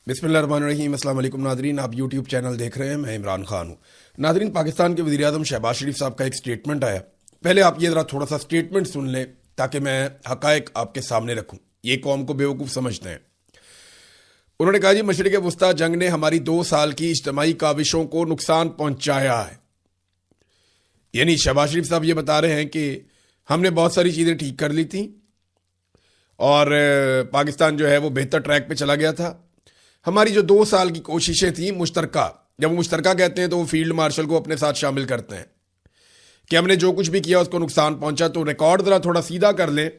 बिस्मिल्लाहिर्रहमानिर्रहीम। अस्सलाम वालेकुम नादरीन, आप यूट्यूब चैनल देख रहे हैं। मैं इमरान खान हूँ। नादरीन, पाकिस्तान के वज़ीर-ए-आज़म शहबाज शरीफ साहब का एक स्टेटमेंट आया। पहले आप ये ज़रा थोड़ा सा स्टेटमेंट सुन लें ताकि मैं हक़ाइक़ आपके सामने रखूँ। ये कौम को बेवकूफ़ समझते हैं। उन्होंने कहा, जी मशरिक़ वुस्ता जंग ने हमारी 2 साल की इज्तिमाई काविशों को नुकसान पहुँचाया है। यानी शहबाज शरीफ साहब ये बता रहे हैं कि हमने बहुत सारी चीज़ें ठीक कर ली थी और पाकिस्तान जो है वो बेहतर ट्रैक पे चला गया था। हमारी जो 2 साल की कोशिशें थी मुश्तरका, जब वो मुश्तरका कहते हैं तो वो फील्ड मार्शल को अपने साथ शामिल करते हैं कि हमने जो कुछ भी किया उसको नुकसान पहुंचा। तो रिकॉर्ड जरा थोड़ा सीधा कर लें।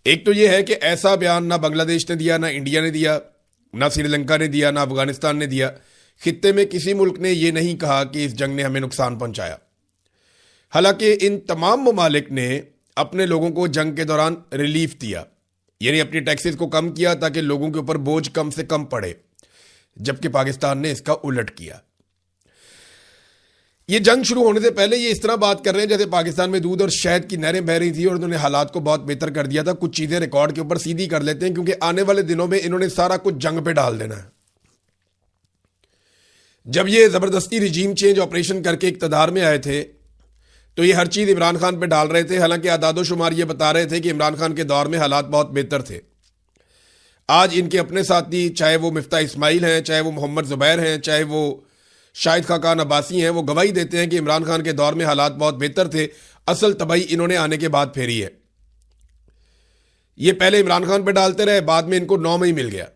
एक तो ये है कि ऐसा बयान ना बांग्लादेश ने दिया, ना इंडिया ने दिया, ना श्रीलंका ने दिया, ना अफगानिस्तान ने दिया। खित्ते में किसी मुल्क ने यह नहीं कहा कि इस जंग ने हमें नुकसान पहुंचाया। हालांकि इन तमाम ममालिक ने अपने लोगों को जंग के दौरान रिलीफ दिया, यानी अपनी टैक्सेस को कम किया ताकि लोगों के ऊपर बोझ कम से कम पड़े, जबकि पाकिस्तान ने इसका उलट किया। ये जंग शुरू होने से पहले ये इस तरह बात कर रहे हैं जैसे पाकिस्तान में दूध और शहद की नहरें बह रही थी और उन्होंने हालात को बहुत बेहतर कर दिया था। कुछ चीजें रिकॉर्ड के ऊपर सीधी कर लेते हैं क्योंकि आने वाले दिनों में इन्होंने सारा कुछ जंग पे डाल देना है। जब ये जबरदस्ती रिजीम चेंज ऑपरेशन करके इक्तदार में आए थे तो ये हर चीज इमरान खान पे डाल रहे थे। हालांकि आदादो शुमार ये बता रहे थे कि इमरान खान के दौर में हालात बहुत बेहतर थे। आज इनके अपने साथी, चाहे वो मिफ्ता इस्माइल हैं, चाहे वो मोहम्मद जुबैर हैं, चाहे वो शाहिद खाकान अब्बासी हैं, वो गवाही देते हैं कि इमरान खान के दौर में हालात बहुत बेहतर थे। असल तबाही इन्होंने आने के बाद फेरी है। ये पहले इमरान खान पे डालते रहे, बाद में इनको 9 मई मिल गया।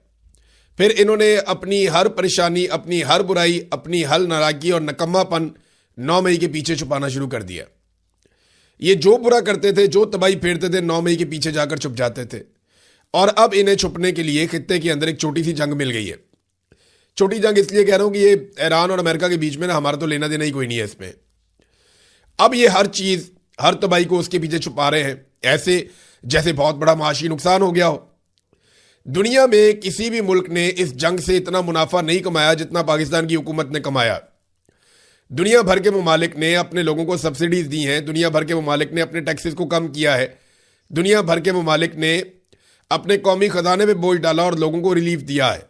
फिर इन्होंने अपनी हर परेशानी, अपनी हर बुराई, अपनी हर नाराजगी और नकम्मापन 9 मई के पीछे छुपाना शुरू कर दिया। ये जो बुरा करते थे, जो तबाही फेरते थे, 9 मई के पीछे जाकर छुप जाते थे। और अब इन्हें छुपने के लिए खित्ते के अंदर एक छोटी सी जंग मिल गई है। छोटी जंग इसलिए कह रहा हूं कि ये ईरान और अमेरिका के बीच में ना हमारा तो लेना देना ही कोई नहीं है इसमें। अब ये हर चीज, हर तबाही को उसके पीछे छुपा रहे हैं, ऐसे जैसे बहुत बड़ा माशी नुकसान हो गया हो। दुनिया में किसी भी मुल्क ने इस जंग से इतना मुनाफा नहीं कमाया जितना पाकिस्तान की हुकूमत ने कमाया। दुनिया भर के ममालिक ने अपने लोगों को सब्सिडीज दी हैं। दुनिया भर के ममालिक ने अपने टैक्सेस को कम किया है। दुनिया भर के ममालिक ने अपने कौमी खजाने में बोझ डाला और लोगों को रिलीफ दिया है।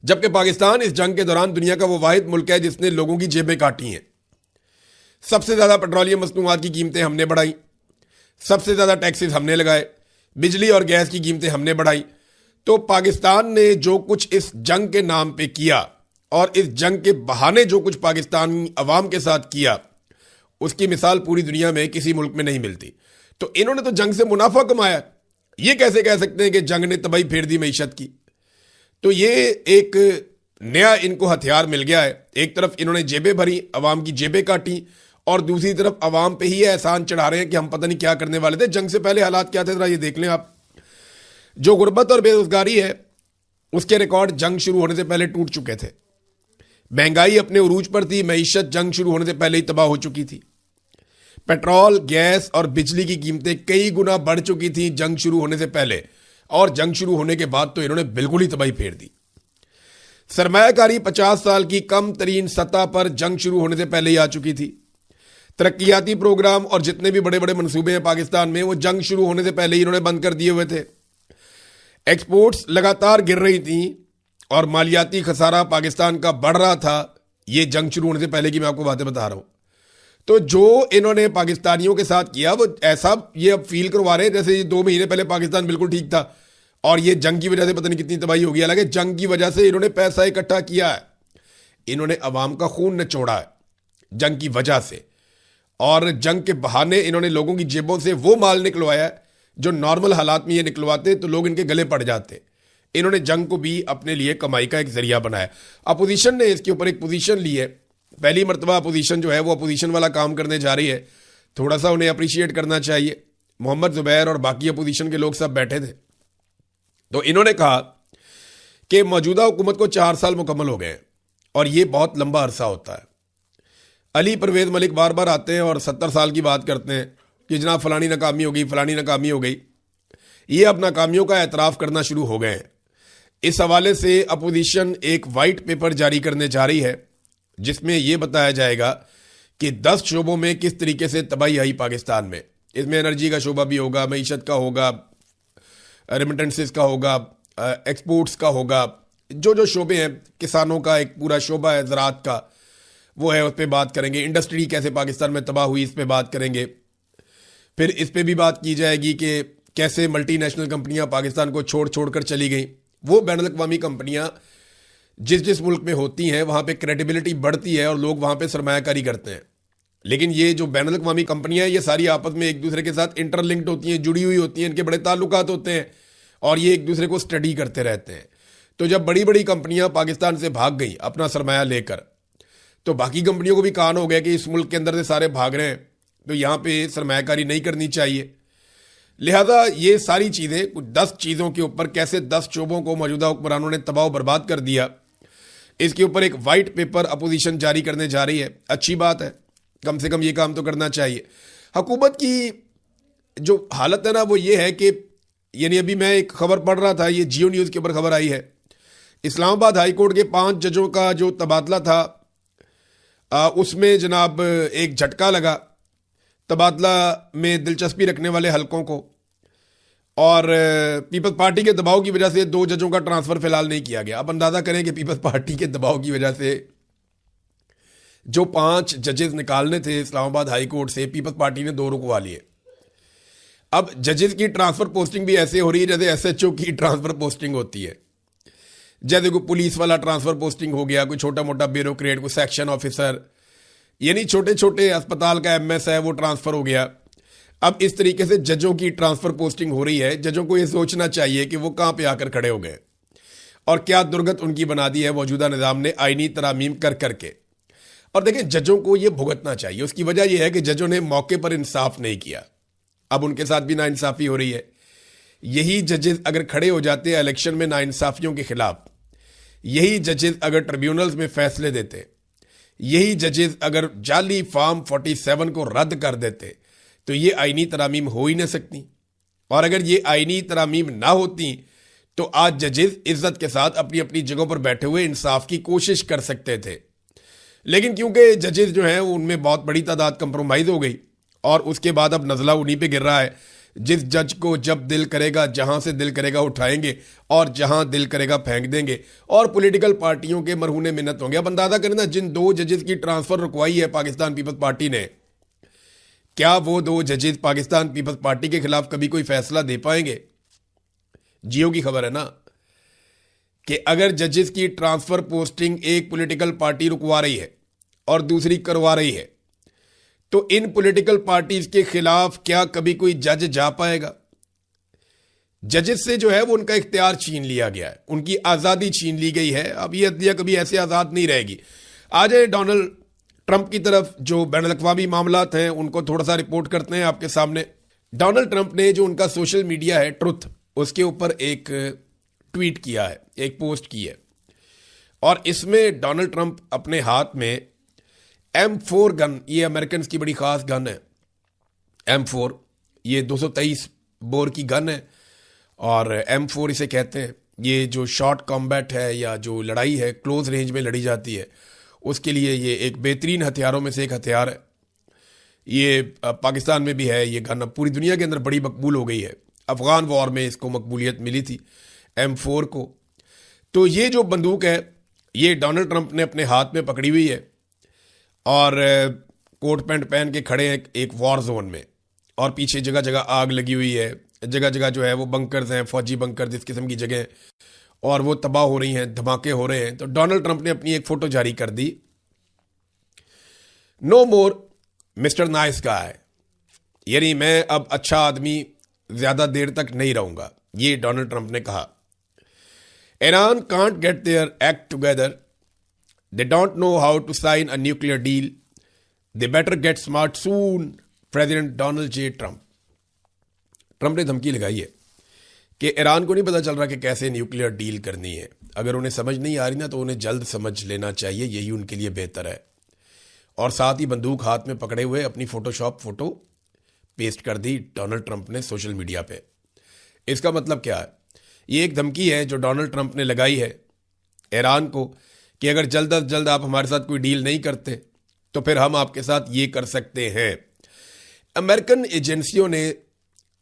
जबकि पाकिस्तान इस जंग के दौरान दुनिया का वो वाहिद मुल्क है जिसने लोगों की जेबें काटी हैं। सबसे ज्यादा पेट्रोलियम मसनूआत की कीमतें हमने बढ़ाई, सबसे ज्यादा टैक्सेस हमने लगाए, बिजली और गैस की कीमतें हमने बढ़ाई। तो पाकिस्तान ने जो कुछ इस जंग के नाम पे किया और इस जंग के बहाने जो कुछ पाकिस्तानी अवाम के साथ किया, उसकी मिसाल पूरी दुनिया में किसी मुल्क में नहीं मिलती। तो इन्होंने तो जंग से मुनाफा कमाया। ये कैसे कह सकते हैं कि जंग ने तबाही फेर दी मईशत की? तो ये एक नया इनको हथियार मिल गया है। एक तरफ इन्होंने जेबें भरी, अवाम की जेबें काटी, और दूसरी तरफ अवाम पे ही एहसान चढ़ा रहे हैं कि हम पता नहीं क्या करने वाले थे। जंग से पहले हालात क्या थे जरा ये देख लें आप। जो गुर्बत और बेरोजगारी है उसके रिकॉर्ड जंग शुरू होने से पहले टूट चुके थे। महंगाई अपने उरूज पर थी। मईशत जंग शुरू होने से पहले ही तबाह हो चुकी थी। पेट्रोल, गैस और बिजली की कीमतें कई गुना बढ़ चुकी थी जंग शुरू होने से पहले, और जंग शुरू होने के बाद तो इन्होंने बिल्कुल ही तबाही फेर दी। सरमायाकारी 50 साल की कम तरीन सतह पर जंग शुरू होने से पहले ही आ चुकी थी। तरक्याती प्रोग्राम और जितने भी बड़े बड़े मंसूबे हैं पाकिस्तान में, वो जंग शुरू होने से पहले ही इन्होंने बंद कर दिए हुए थे। एक्सपोर्ट्स लगातार गिर रही थी और मालियाती खसारा पाकिस्तान का बढ़ रहा था। ये जंग शुरू होने से पहले की मैं आपको बातें बता रहा हूं। तो जो इन्होंने पाकिस्तानियों के साथ किया वो ऐसा ये अब फील करवा रहे हैं जैसे ये 2 महीने पहले पाकिस्तान बिल्कुल ठीक था और ये जंग की वजह से पता नहीं कितनी तबाही हो गई। हालांकि जंग की वजह से इन्होंने पैसा इकट्ठा किया है, इन्होंने अवाम का खून निचोड़ा है जंग की वजह से, और जंग के बहाने इन्होंने लोगों की जेबों से वो माल निकलवाया है जो नॉर्मल हालात में ये निकलवाते तो लोग इनके गले पड़ जाते। इन्होंने जंग को भी अपने लिए कमाई का एक जरिया बनाया। अपोजिशन ने इसके ऊपर एक पोजीशन ली है। पहली मरतबा अपोजिशन जो है वो अपोजिशन वाला काम करने जा रही है। थोड़ा सा उन्हें अप्रिशिएट करना चाहिए। मोहम्मद जुबैर और बाकी अपोजिशन के लोग सब बैठे थे, तो इन्होंने कहा कि मौजूदा हुकूमत को 4 साल मुकम्मल हो गए और ये बहुत लंबा अरसा होता है। अली परवेज मलिक बार बार आते हैं और 70 साल की बात करते हैं कि जनाब फलानी नाकामी हो गई, फलानी नाकामी हो गई। ये अब नाकामियों का एतराफ़ करना शुरू हो गए हैं। इस हवाले से अपोजिशन एक वाइट पेपर जारी करने जा रही है जिसमें यह बताया जाएगा कि 10 शोबों में किस तरीके से तबाही आई पाकिस्तान में। इसमें एनर्जी का शोबा भी होगा, मईशत का होगा, रेमिटेंसेस का होगा, एक्सपोर्ट्स का होगा, जो जो शोबे हैं, किसानों का एक पूरा शोबा है ज़राअत का, वो है, उस पर बात करेंगे। इंडस्ट्री कैसे पाकिस्तान में तबाह हुई, इस पर बात करेंगे। फिर इस पे भी बात की जाएगी कि कैसे मल्टीनेशनल कंपनियां पाकिस्तान को छोड़ छोड़ कर चली गई। वो बैनुल अक़वामी कंपनियां जिस जिस मुल्क में होती हैं वहाँ पे क्रेडिबिलिटी बढ़ती है और लोग वहाँ पे सरमायाकारी करते हैं। लेकिन ये जो बैनुल अक़वामी कंपनियां हैं, ये सारी आपस में एक दूसरे के साथ इंटरलिंक्ड होती हैं, जुड़ी हुई होती हैं, इनके बड़े ताल्लुकात होते हैं और ये एक दूसरे को स्टडी करते रहते हैं। तो जब बड़ी बड़ी कंपनियां पाकिस्तान से भाग गई अपना सरमाया लेकर, तो बाकी कंपनियों को भी कान हो गया कि इस मुल्क के अंदर से सारे भाग रहे हैं, तो यहाँ पे सरमायाकारी नहीं करनी चाहिए। लिहाजा ये सारी चीज़ें, कुछ 10 चीज़ों के ऊपर कैसे 10 शोबों को मौजूदा हुक्मरानों ने तबाह बर्बाद कर दिया, इसके ऊपर एक वाइट पेपर अपोजिशन जारी करने जा रही है। अच्छी बात है, कम से कम ये काम तो करना चाहिए। हुकूमत की जो हालत है ना, वो ये है कि यानी अभी मैं एक खबर पढ़ रहा था, ये जियो न्यूज़ के ऊपर खबर आई है, इस्लामाबाद हाई कोर्ट के 5 जजों का जो तबादला था, उसमें जनाब एक झटका लगा तबादला में दिलचस्पी रखने वाले हलकों को, और पीपल्स पार्टी के दबाव की वजह से 2 जजों का ट्रांसफर फिलहाल नहीं किया गया। अब अंदाजा करें कि पीपल्स पार्टी के दबाव की वजह से जो 5 जजेस निकालने थे इस्लामाबाद हाई कोर्ट से, पीपल्स पार्टी ने 2 रुकवा लिए। अब जजेस की ट्रांसफर पोस्टिंग भी ऐसे हो रही है जैसे एसएचओ की ट्रांसफर पोस्टिंग होती है। जैसे कोई पुलिस वाला ट्रांसफर पोस्टिंग हो गया, कोई छोटा मोटा ब्यूरोक्रेट, कोई सेक्शन ऑफिसर, यानी छोटे छोटे अस्पताल का एमएस है, वो ट्रांसफर हो गया। अब इस तरीके से जजों की ट्रांसफर पोस्टिंग हो रही है। जजों को ये सोचना चाहिए कि वो कहां पे आकर खड़े हो गए और क्या दुर्गत उनकी बना दी है मौजूदा निज़ाम ने आईनी तरामीम कर करके। और देखें, जजों को ये भुगतना चाहिए। उसकी वजह यह है कि जजों ने मौके पर इंसाफ नहीं किया, अब उनके साथ भी नाइंसाफ़ी हो रही है। यही जजेस अगर खड़े हो जाते हैं इलेक्शन में नाइंसाफ़ियों के खिलाफ, यही जजेस अगर ट्रिब्यूनल्स में फैसले देते, यही जजेस अगर जाली फॉर्म 47 को रद्द कर देते, तो ये आईनी तरामीम हो ही नहीं सकती। और अगर ये आईनी तरामीम ना होती तो आज जजेस इज्जत के साथ अपनी अपनी जगहों पर बैठे हुए इंसाफ की कोशिश कर सकते थे। लेकिन क्योंकि जजेस जो हैं उनमें बहुत बड़ी तादाद कंप्रोमाइज़ हो गई और उसके बाद अब नज़ला उन्हीं पे गिर रहा है। जिस जज को जब दिल करेगा, जहां से दिल करेगा उठाएंगे और जहां दिल करेगा फेंक देंगे, और पॉलिटिकल पार्टियों के मरहूने मिन्नत होंगे। अब अंदाजा करें ना, जिन 2 जजेस की ट्रांसफर रुकवाई है पाकिस्तान पीपल्स पार्टी ने, क्या वो 2 जजेस पाकिस्तान पीपल्स पार्टी के खिलाफ कभी कोई फैसला दे पाएंगे? जियो की खबर है ना कि अगर जजेस की ट्रांसफर पोस्टिंग एक पॉलिटिकल पार्टी रुकवा रही है और दूसरी करवा रही है, तो इन पॉलिटिकल पार्टीज के खिलाफ क्या कभी कोई जज जा पाएगा? जजेस से जो है वो उनका इख्तियार छीन लिया गया है, उनकी आज़ादी छीन ली गई है। अब ये अदलिया कभी ऐसे आज़ाद नहीं रहेगी। आ जाए डोनाल्ड ट्रंप की तरफ, जो बैनुल अक़वामी मामलात हैं उनको थोड़ा सा रिपोर्ट करते हैं आपके सामने। डोनाल्ड ट्रंप ने जो उनका सोशल मीडिया है ट्रुथ, उसके ऊपर एक ट्वीट किया है, एक पोस्ट की है, और इसमें डोनाल्ड ट्रंप अपने हाथ में M4 गन, ये अमेरिकन की बड़ी खास गन है M4, ये 223 बोर की गन है और M4 इसे कहते हैं। ये जो शॉर्ट कॉम्बैट है या जो लड़ाई है क्लोज रेंज में लड़ी जाती है, उसके लिए ये एक बेहतरीन हथियारों में से एक हथियार है। ये पाकिस्तान में भी है ये गन, अब पूरी दुनिया के अंदर बड़ी मकबूल हो गई है। अफगान वॉर में इसको मकबूलियत मिली थी M4 को। तो ये जो बंदूक है ये डोनाल्ड ट्रंप ने अपने हाथ में पकड़ी हुई है और कोट पैंट पहन के खड़े हैं एक वॉर जोन में, और पीछे जगह जगह आग लगी हुई है, जगह जगह जो है वो बंकर्स हैं, फौजी बंकर्स इस किस्म की जगह, और वो तबाह हो रही हैं, धमाके हो रहे हैं। तो डोनाल्ड ट्रंप ने अपनी एक फोटो जारी कर दी, नो मोर मिस्टर नाइस गाय, यानी मैं अब अच्छा आदमी ज्यादा देर तक नहीं रहूंगा, ये डोनाल्ड ट्रंप ने कहा। Iran can't get their act together, they don't know how to sign a nuclear deal, they better get smart soon, president Donald J Trump. Trump ने धमकी लगाई है कि ईरान को नहीं पता चल रहा कि कैसे न्यूक्लियर डील करनी है। अगर उन्हें समझ नहीं आ रही ना तो उन्हें जल्द समझ लेना चाहिए, यही उनके लिए बेहतर है। और साथ ही बंदूक हाथ में पकड़े हुए अपनी फोटोशॉप फोटो पेस्ट कर दी डोनाल्ड ट्रंप ने सोशल मीडिया पे। इसका मतलब क्या है? ये एक धमकी है जो डोनाल्ड ट्रंप ने लगाई है ईरान को कि अगर जल्द अज जल्द आप हमारे साथ कोई डील नहीं करते तो फिर हम आपके साथ ये कर सकते हैं। अमेरिकन एजेंसियों ने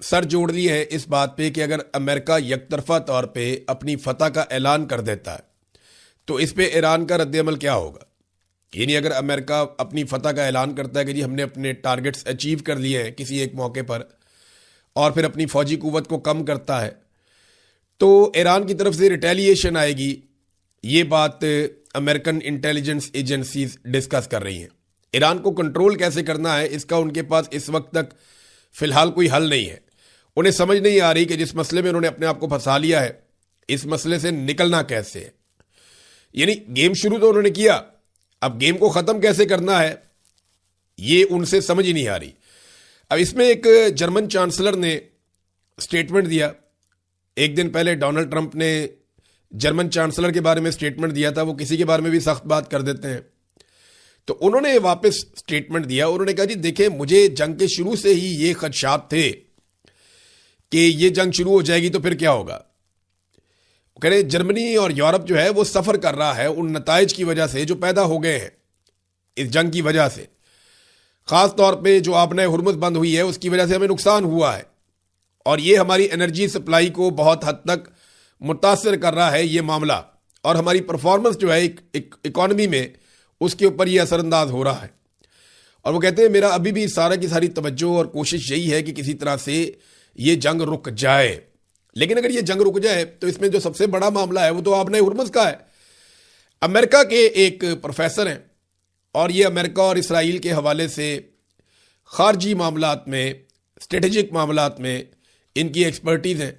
सर जोड़ लिए हैं इस बात पे कि अगर अमेरिका यकतरफा तौर पे अपनी फतह का ऐलान कर देता है तो इस पे ईरान का रद्द-ए-अमल क्या होगा। यानी अगर अमेरिका अपनी फतह का ऐलान करता है कि जी हमने अपने टारगेट्स अचीव कर लिए हैं किसी एक मौके पर, और फिर अपनी फौजी कुव्वत को कम करता है, तो ईरान की तरफ से रिटेलिएशन आएगी। ये बात अमेरिकन इंटेलिजेंस एजेंसीज डिस्कस कर रही हैं। ईरान को कंट्रोल कैसे करना है इसका उनके पास इस वक्त तक फिलहाल कोई हल नहीं है। उन्हें समझ नहीं आ रही कि जिस मसले में उन्होंने अपने आप को फंसा लिया है इस मसले से निकलना कैसे है। यानी गेम शुरू तो उन्होंने किया, अब गेम को खत्म कैसे करना है ये उनसे समझ ही नहीं आ रही। अब इसमें एक जर्मन चांसलर ने स्टेटमेंट दिया। एक दिन पहले डोनाल्ड ट्रंप ने जर्मन चांसलर के बारे में स्टेटमेंट दिया था, वो किसी के बारे में भी सख्त बात कर देते हैं। तो उन्होंने वापस स्टेटमेंट दिया। उन्होंने कहा जी देखें, मुझे जंग के शुरू से ही ये खदशात थे कि ये जंग शुरू हो जाएगी तो फिर क्या होगा। कह रहे जर्मनी और यूरोप जो है वो सफर कर रहा है उन नताइज की वजह से जो पैदा हो गए हैं इस जंग की वजह से। खास तौर पे जो आबनाए हुर्मुज़ बंद हुई है उसकी वजह से हमें नुकसान हुआ है और ये हमारी एनर्जी सप्लाई को बहुत हद तक मुतासर कर रहा है ये मामला, और हमारी परफॉर्मेंस जो है एक इकॉनमी में उसके ऊपर ये असरअंदाज हो रहा है। और वो कहते हैं मेरा अभी भी सारा की सारी तवज्जो और कोशिश यही है कि किसी तरह से ये जंग रुक जाए। लेकिन अगर ये जंग रुक जाए तो इसमें जो सबसे बड़ा मामला है वो तो आबनाए हुर्मुज़ का है। अमेरिका के एक प्रोफेसर हैं और ये अमेरिका और इसराइल के हवाले से खारजी मामलात में, स्ट्रेटेजिक मामलात में इनकी एक्सपर्टीज है।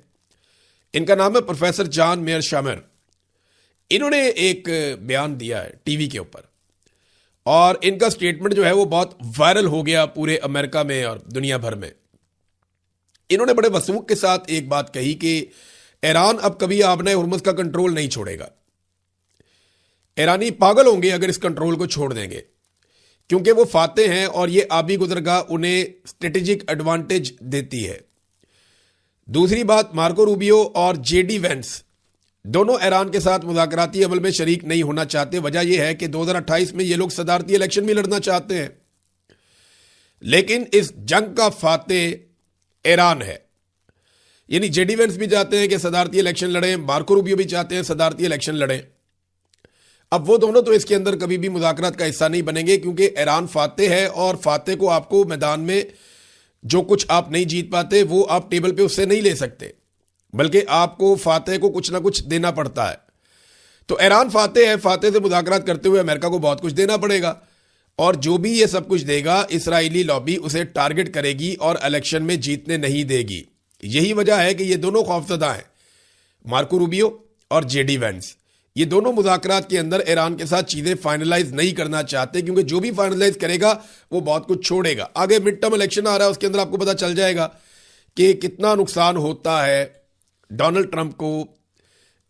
इनका नाम है प्रोफेसर जॉन मेयरशामर। इन्होंने एक बयान दिया है टीवी के ऊपर और इनका स्टेटमेंट जो है वो बहुत वायरल हो गया पूरे अमेरिका में और दुनिया भर में। इन्होंने बड़े वसूख के साथ एक बात कही कि ईरान अब कभी आबनाए हुर्मुज़ का कंट्रोल नहीं छोड़ेगा। ईरानी पागल होंगे अगर इस कंट्रोल को छोड़ देंगे, क्योंकि वो फाते हैं और ये आबी गुजरगाह उन्हें स्ट्रेटेजिक एडवांटेज देती है। दूसरी बात, मार्को रूबियो और जेडी वेंस दोनों ईरान के साथ मुज़ाकराती अमल में शरीक नहीं होना चाहते। वजह यह है कि 2028 में ये लोग सदारती इलेक्शन भी लड़ना चाहते हैं, लेकिन इस जंग का फाते ईरान है। यानी जेडी वेंस भी चाहते हैं कि सदारती इलेक्शन लड़ें, मार्को रूबियो भी चाहते हैं सदारती इलेक्शन लड़ें। अब वो दोनों तो इसके अंदर कभी भी मुज़ाकरात का हिस्सा नहीं बनेंगे, क्योंकि ईरान फाते है और फाते को आपको मैदान में जो कुछ आप नहीं जीत पाते वो आप टेबल पे उससे नहीं ले सकते, बल्कि आपको फाते को कुछ ना कुछ देना पड़ता है। तो ईरान फाते है, फाते से मुज़ाकरात करते हुए अमेरिका को बहुत कुछ देना पड़ेगा और जो भी ये सब कुछ देगा इसराइली लॉबी उसे टारगेट करेगी और इलेक्शन में जीतने नहीं देगी। यही वजह है कि ये दोनों खौफजदा हैं, मार्को रूबियो और जेडी वेंस। ये दोनों मुज़ाकरात के अंदर ईरान के साथ चीज़ें फाइनलाइज नहीं करना चाहते, क्योंकि जो भी फाइनलाइज करेगा वो बहुत कुछ छोड़ेगा। आगे मिड टर्म इलेक्शन आ रहा है, उसके अंदर आपको पता चल जाएगा कि कितना नुकसान होता है डोनाल्ड ट्रंप को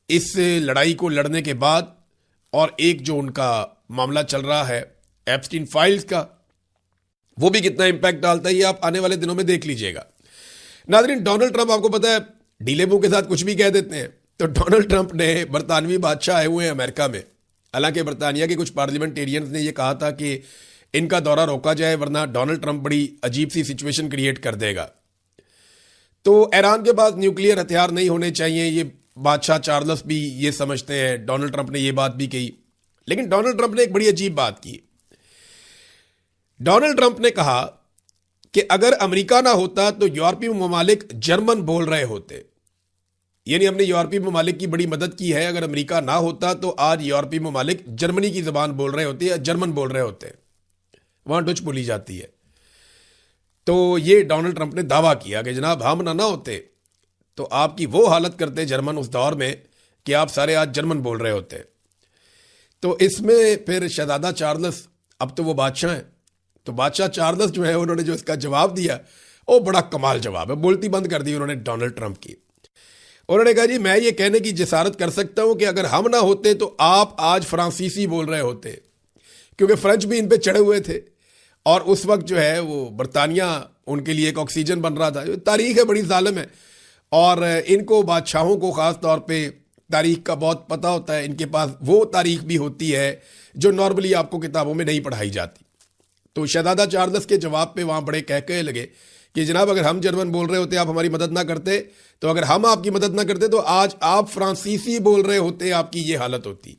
इस लड़ाई को लड़ने के बाद। और एक जो उनका मामला चल रहा है एप्स्टीन फाइल्स का, वो भी कितना इंपैक्ट डालता है ये आप आने वाले दिनों में देख लीजिएगा। नाज़रीन, डोनाल्ड ट्रंप आपको पता है ढीले मुंह के साथ कुछ भी कह देते हैं। तो डोनाल्ड ट्रंप ने बरतानवी बादशाह आए हुए हैं अमेरिका में, हालांकि बरतानिया के कुछ पार्लियामेंटेरियंस ने यह कहा था कि इनका दौरा रोका जाए वरना डोनाल्ड ट्रंप बड़ी अजीब सी सिचुएशन क्रिएट कर देगा। तो ईरान के पास न्यूक्लियर हथियार नहीं होने चाहिए, ये बादशाह चार्ल्स भी ये समझते हैं। डोनाल्ड ट्रंप ने ये बात भी कही, लेकिन डोनाल्ड ट्रंप ने एक बड़ी अजीब बात की। डोनाल्ड ट्रंप ने कहा कि अगर अमेरिका ना होता तो यूरोपीय ममालिक जर्मन बोल रहे होते। यानी हमने यूरोपीय ममालिक की बड़ी मदद की है, अगर अमेरिका ना होता तो आज यूरोपीय ममालिक जर्मनी की जबान बोल रहे होते या जर्मन बोल रहे होते, वहां डच बोली जाती है। तो ये डोनाल्ड ट्रंप ने दावा किया कि जनाब हम ना होते तो आपकी वो हालत करते जर्मन उस दौर में कि आप सारे आज जर्मन बोल रहे होते। तो इसमें फिर शहजादा चार्ल्स, अब तो वो बादशाह हैं, तो बादशाह चार्ल्स जो है उन्होंने जो इसका जवाब दिया वो बड़ा कमाल जवाब है। बोलती बंद कर दी उन्होंने डोनाल्ड ट्रंप की। उन्होंने कहा जी मैं ये कहने की जिसारत कर सकता हूं कि अगर हम ना होते तो आप आज फ्रांसीसी बोल रहे होते, क्योंकि फ्रेंच भी इन पे चढ़े हुए थे और उस वक्त जो है वो बरतानिया उनके लिए एक ऑक्सीजन बन रहा था। तारीख है बड़ी जालिम है और इनको बादशाहों को ख़ास तौर पे तारीख का बहुत पता होता है। इनके पास वो तारीख भी होती है जो नॉर्मली आपको किताबों में नहीं पढ़ाई जाती। तो शहजादा चार्ल्स के जवाब पे वहाँ बड़े कहकहे लगे कि जनाब अगर हम जर्मन बोल रहे होते आप हमारी मदद ना करते, तो अगर हम आपकी मदद ना करते तो आज आप फ्रांसीसी बोल रहे होते, आपकी ये हालत होती।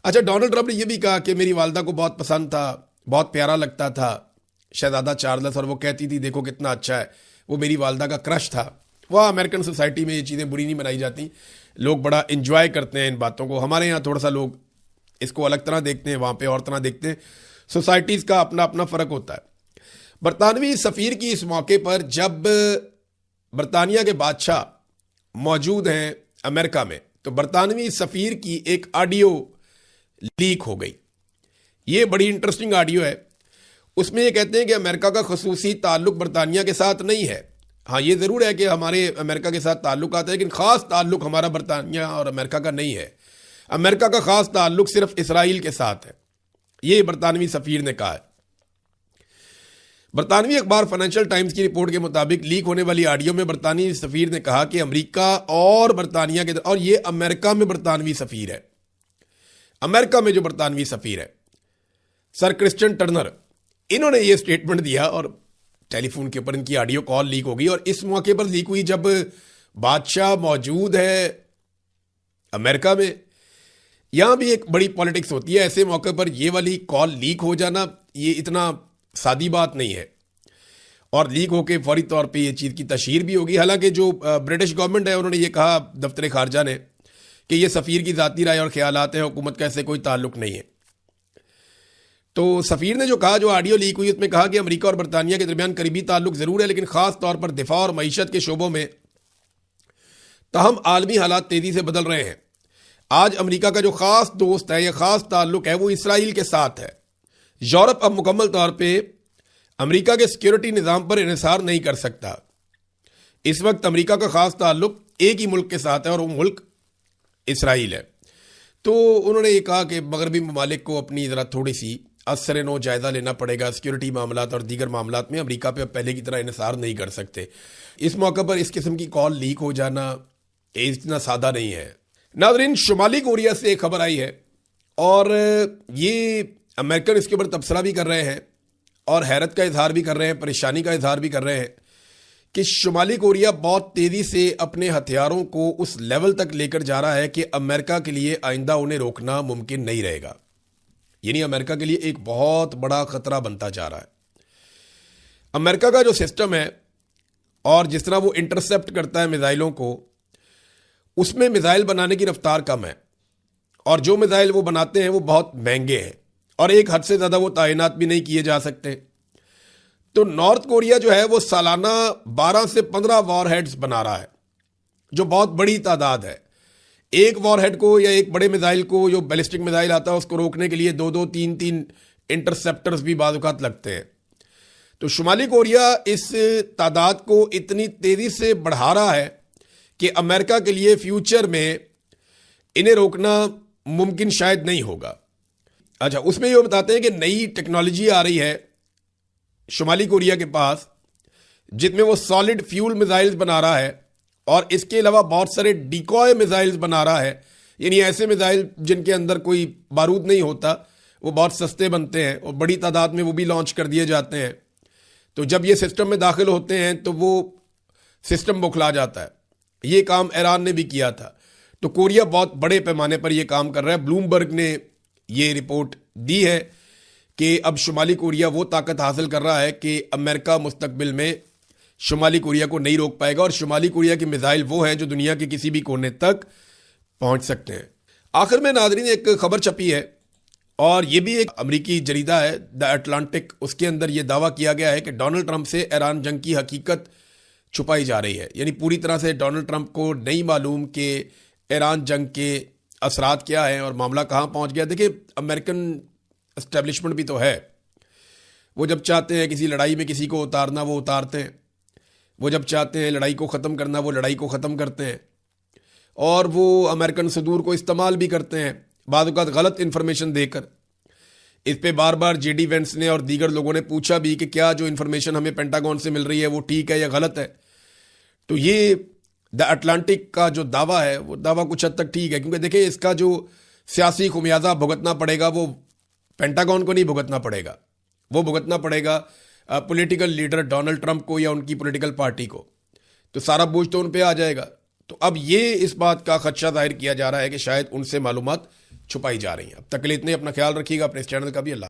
अच्छा, डोनाल्ड ट्रंप ने यह भी कहा कि मेरी वालदा को बहुत पसंद था, बहुत प्यारा लगता था शहजादा चार्ल्स, और वो कहती थी देखो कितना अच्छा है, वो मेरी वालदा का क्रश था। वह अमेरिकन सोसाइटी में ये चीज़ें बुरी नहीं मनाई जाती, लोग बड़ा इंजॉय करते हैं इन बातों को। हमारे यहाँ थोड़ा सा लोग इसको अलग तरह देखते हैं, वहाँ पे और तरह देखते हैं। सोसाइटीज़ का अपना अपना फ़र्क होता है। बरतानवी सफ़ीर की इस मौके पर, जब बरतानिया के बादशाह मौजूद हैं अमेरिका में, तो बरतानवी सफ़ीर की एक ऑडियो लीक हो गई। ये बड़ी इंटरेस्टिंग ऑडियो है। उसमें ये कहते हैं कि अमेरिका का खसूसी ताल्लुक बरतानिया के साथ नहीं है। हाँ, ये ज़रूर है कि हमारे अमेरिका के साथ ताल्लुक आता है, लेकिन ख़ास ताल्लुक हमारा बरतानिया और अमेरिका का नहीं है। अमेरिका का ख़ास ताल्लुक सिर्फ इसराइल के साथ है, ये बरतानवी सफ़ीर ने कहा है। बरतानवी अखबार फाइनेंशियल टाइम्स की रिपोर्ट के मुताबिक लीक होने वाली ऑडियो में बरतानवी सफ़ीर ने कहा कि अमेरिका और बरतानिया के, और ये अमेरिका में बरतानवी सफ़ीर है, अमेरिका में जो बरतानवी सफ़ीर है सर क्रिश्चियन टर्नर, इन्होंने ये स्टेटमेंट दिया और टेलीफोन के ऊपर इनकी ऑडियो कॉल लीक हो गई। और इस मौके पर लीक हुई जब बादशाह मौजूद है अमेरिका में। यहां भी एक बड़ी पॉलिटिक्स होती है, ऐसे मौके पर ये वाली कॉल लीक हो जाना ये इतना सादी बात नहीं है, और लीक होके फौरी तौर पे ये चीज़ की तशहीर भी होगी। हालांकि जो ब्रिटिश गवर्नमेंट है उन्होंने ये कहा, दफ्तर खारजा ने, कि ये सफ़ीर की ज़ाती राय और ख्यालात है, हुकूमत का ऐसे कोई ताल्लुक नहीं है। तो सफ़ीर ने जो कहा, जो ऑडियो लीक हुई, उसमें कहा कि अमेरिका और बरतानिया के दरमियान करीबी ताल्लुक ज़रूर है, लेकिन ख़ास तौर पर दिफा और मईशत के शोबों में ताहम आलमी हालात तेज़ी से बदल रहे हैं। आज अमेरिका का जो ख़ास दोस्त है या ख़ास ताल्लुक है वो इसराइल के साथ है। यूरोप अब मुकम्मल तौर पर अमेरिका के सिक्योरिटी निज़ाम पर इन्हिसार नहीं कर सकता। इस वक्त अमेरिका का ख़ास ताल्लुक एक ही मुल्क के साथ है और वो मुल्क इसराइल है। तो उन्होंने ये कहा कि मगरबी ममालिक को अपनी ज़रा थोड़ी सी असर नो जायज़ा लेना पड़ेगा, सिक्योरिटी मामलात और दीगर मामलात में अमेरिका पे पहले की तरह इन्हिसार नहीं कर सकते। इस मौके पर इस किस्म की कॉल लीक हो जाना इतना सादा नहीं है। नाज़रीन, शुमाली कोरिया से एक खबर आई है और ये अमेरिकन इसके ऊपर तबसरा भी कर रहे हैं और हैरत का इजहार भी कर रहे हैं, परेशानी का इजहार भी कर रहे हैं कि शुमाली कोरिया बहुत तेज़ी से अपने हथियारों को उस लेवल तक लेकर जा रहा है कि अमेरिका के लिए आइंदा उन्हें रोकना मुमकिन नहीं रहेगा। यानी अमेरिका के लिए एक बहुत बड़ा ख़तरा बनता जा रहा है। अमेरिका का जो सिस्टम है और जिस तरह वो इंटरसेप्ट करता है मिज़ाइलों को, उसमें मिज़ाइल बनाने की रफ्तार कम है और जो मिज़ाइल वो बनाते हैं वो बहुत महंगे हैं और एक हद से ज़्यादा वो तैनात भी नहीं किए जा सकते। तो नॉर्थ कोरिया जो है वो सालाना 12 से 15 वॉरहेड्स बना रहा है, जो बहुत बड़ी तादाद है। एक वॉरहेड को या एक बड़े मिसाइल को, जो बैलिस्टिक मिसाइल आता है, उसको रोकने के लिए 2-2, 3-3 इंटरसेप्टर्स भी बाज़ औक़ात लगते हैं। तो शुमाली कोरिया इस तादाद को इतनी तेज़ी से बढ़ा रहा है कि अमेरिका के लिए फ्यूचर में इन्हें रोकना मुमकिन शायद नहीं होगा। अच्छा, उसमें ये बताते हैं कि नई टेक्नोलॉजी आ रही है शुमाली कोरिया के पास, जिसमें वो सॉलिड फ्यूल मिसाइल्स बना रहा है और इसके अलावा बहुत सारे डिकॉय मिसाइल्स बना रहा है। यानी ऐसे मिसाइल जिनके अंदर कोई बारूद नहीं होता, वो बहुत सस्ते बनते हैं और बड़ी तादाद में वो भी लॉन्च कर दिए जाते हैं। तो जब ये सिस्टम में दाखिल होते हैं तो वो सिस्टम बौखला जाता है। ये काम ईरान ने भी किया था। तो कोरिया बहुत बड़े पैमाने पर यह काम कर रहा है। ब्लूमबर्ग ने ये रिपोर्ट दी है कि अब शुमाली कोरिया वो ताकत हासिल कर रहा है कि अमेरिका मुस्तकबिल में शुमाली कोरिया को नहीं रोक पाएगा और शुमाली कोरिया के मिसाइल वो हैं जो दुनिया के किसी भी कोने तक पहुंच सकते हैं। आखिर में नाज़रीन, एक खबर छपी है और ये भी एक अमेरिकी जरीदा है, द अटलांटिक। उसके अंदर ये दावा किया गया है कि डोनाल्ड ट्रंप से ईरान जंग की हकीकत छुपाई जा रही है। यानी पूरी तरह से डोनाल्ड ट्रंप को नहीं मालूम कि ईरान जंग के असरात क्या हैं और मामला कहाँ पहुँच गया। देखिए, अमेरिकन एस्टेब्लिशमेंट भी तो है, वो जब चाहते हैं किसी लड़ाई में किसी को उतारना वो उतारते हैं, वो जब चाहते हैं लड़ाई को ख़त्म करना वो लड़ाई को ख़त्म करते हैं और वो अमेरिकन सदूर को इस्तेमाल भी करते हैं बाद औक़ात गलत इन्फॉर्मेशन देकर। इस पे बार बार जेडी वेंस ने और दीगर लोगों ने पूछा भी कि क्या जो इन्फॉर्मेशन हमें पेंटागन से मिल रही है वो ठीक है या गलत है। तो ये द अटलांटिक का जो दावा है वो दावा कुछ हद तक ठीक है, क्योंकि देखिए इसका जो सियासी खुमियाजा भुगतना पड़ेगा वो पेंटागन को नहीं भुगतना पड़ेगा, वो भुगतना पड़ेगा पॉलिटिकल लीडर डोनाल्ड ट्रंप को या उनकी पॉलिटिकल पार्टी को, तो सारा बोझ तो उन पे आ जाएगा। तो अब ये इस बात का खदशा जाहिर किया जा रहा है कि शायद उनसे मालूमात छुपाई जा रही हैं। अब तक के लिए इतने, अपना ख्याल रखिएगा, अपने इस चैनल का भी। अल्लाह।